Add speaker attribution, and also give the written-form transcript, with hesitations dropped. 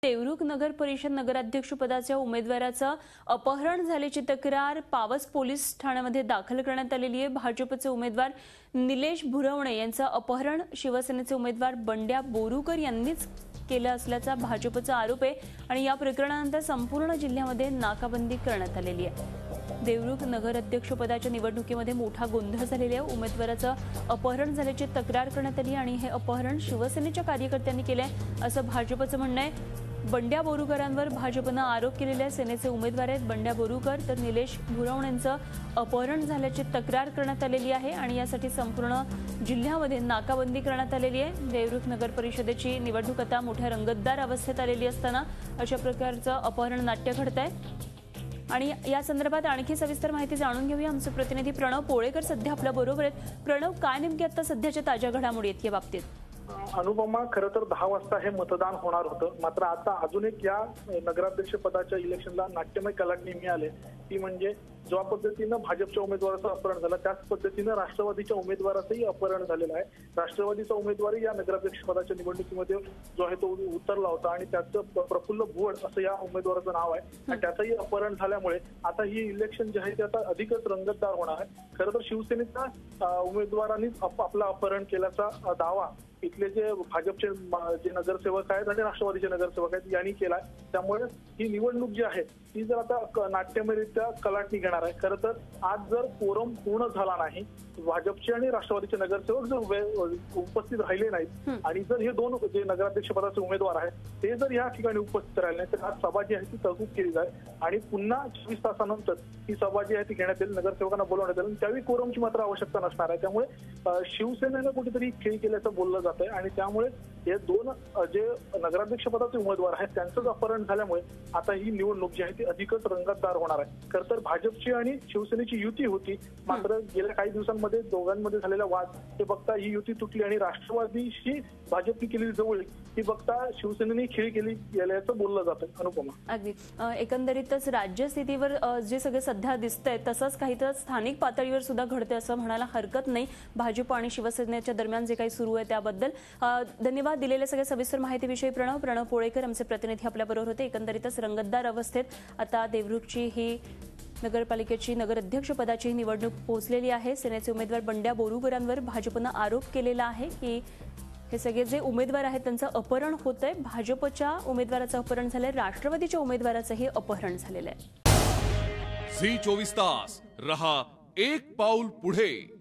Speaker 1: देवरुख नगर परिषद नगराध्यक्ष पदाच्या उमेदवाराचं अपहरण झाल्याची तक्रार पावस पोलीस ठाण्यामध्ये दाखल करण्यात आलेली आहे। भाजपचे उमेदवार निलेश भुरवणे यांचं अपहरण शिवसेनेचे उमेदवार बंड्या बोरुकर यांनीच केलं असल्याचा भाजपचा आरोप आहे आणि या प्रकरणानंतर संपूर्ण जिल्ह्यामध्ये नाकाबंदी करण्यात आलेली आहे। देवरुख नगराध्यक्ष पदाच्या निवडणुकीमध्ये मोठा गोंधळ झालेला आहे। उमेदवाराचं अपहरण झाल्याची तक्रार करण्यात आली आणि हे अपहरण शिवसेनेच्या कार्यकर्त्यांनी केलंय असं भाजपचं म्हणणं आहे। बंड्या बोरुकरांवर भाजपनं आरोप केलेले आहे। सेनेचे उमेदवार आहेत बंड्या बोरुकर तर निलेश भुरवणेंचं अपहरण झाल्याची तक्रार करण्यात आलेली आहे आणि यासाठी संपूर्ण जिल्ह्यामध्ये नाकाबंदी करण्यात आलेली आहे। देवरुख नगर परिषदेची निवडणूक आता मोठ्या रंगतदार अवस्थेत आलेली असताना अशा प्रकारचं अपहरण नाट्य घडतंय आणि या संदर्भात आणखी सविस्तर माहिती जाणून घेऊया। आमचे प्रतिनिधी प्रणव पोळेकर सध्या आपल्या बरोबर आहेत। प्रणव, काय नेमकी आता सध्याच्या ताज्या घडामोडी आहेत या बाबतीत?
Speaker 2: अनुपमा, खरं तर 10 वाजता हे मतदान होणार होतं, मात्र आता अजून एक या नगराध्यक्ष पदाच्या इलेक्शनला नाट्यमय कलाटणी मिळाली। ती म्हणजे ज्या पद्धतीनं भाजपच्या उमेदवाराचं अपहरण झालं त्याच पद्धतीनं राष्ट्रवादीच्या उमेदवाराचंही अपहरण झालेलं आहे। राष्ट्रवादीचा उमेदवारही या नगराध्यक्ष पदाच्या निवडणुकीमध्ये जो आहे तो उतरला होता आणि त्याचं प्रफुल्ल भुवड असं या उमेदवाराचं नाव आहे आणि त्याचंही अपहरण झाल्यामुळे आता ही इलेक्शन जे आहे ते आता अधिकच रंगतदार होणार आहे। खरं तर शिवसेनेच्या उमेदवारांनीच आपलं अपहरण केल्याचा दावा इथले जे भाजपचे जे नगरसेवक आहेत आणि राष्ट्रवादीचे नगरसेवक आहेत यांनी केलाय। त्यामुळे ही निवडणूक जी आहे ती जर आता नाट्यमयरित्या कलाटणी घेणार आहे। खरं तर आज जर कोरम पूर्ण झाला नाही, भाजपचे आणि राष्ट्रवादीचे नगरसेवक जर उपस्थित राहिले नाहीत आणि जर हे दोन जे नगराध्यक्ष पदाचे उमेदवार आहेत ते जर या ठिकाणी उपस्थित राहिले नाही तर आज सभा जी आहे ती तहकूब केली जाईल आणि पुन्हा 24 तासानंतर ही सभा जी आहे ती घेण्यात येईल, नगरसेवकांना बोलवण्यात येईल। त्यावेळी कोरमची मात्र आवश्यकता नसणार आहे। त्यामुळे शिवसेनेनं कुठेतरी खेळ केल्याचं बोललं जात आहे आणि त्यामुळे हे दोन जे नगराध्यक्ष पदाचे उमेदवार आहेत त्यांचंच अपहरण झाल्यामुळे आता ही निवडणूक जी आहे ती अधिकच रंगतदार होणार आहे। खरं तर भाजपची आणि शिवसेनेची युती होती, मात्र गेल्या काही दिवसांमध्ये दोघांमध्ये झालेला वाद हे बघता ही युती तुटली आणि राष्ट्रवादीशी भाजपने केलेली जवळीक ही बघता शिवसेनेने खेळ केली गेल्याचं बोललं जातं। अनुपमा,
Speaker 1: अगदी एकंदरीतच राज्य स्थितीवर जे सगळे सध्या दिसतंय तसंच काही तर स्थानिक पातळीवर सुद्धा घडतंय असं म्हणायला हरकत नाही। भाजप आणि शिवसेनेच्या दरम्यान जे काही सुरू आहे त्याबद्दल धन्यवाद। दिलेल्या सगळ्या सविस्तर माहितीविषयी प्रणव पोळेकर आमचे प्रतिनिधी आपल्याबरोबर होते। एकंदरीतच रंगतदार अवस्थेत आता देवरुखची ही नगरपालिकेची नगराध्यक्ष पदाची निवडणूक पोहोचलेली आहे। सेनेचे उमेदवार बंड्या बोरुकरांवर भाजपनं आरोप केलेला आहे की हे सगळे जे उमेदवार आहेत त्यांचं अपहरण होतंय। भाजपच्या उमेदवाराचं अपहरण झालंय, राष्ट्रवादीच्या उमेदवाराचंही अपहरण झालेलं आहे।
Speaker 3: झी 24 तास रहा एक पाऊल पुढे।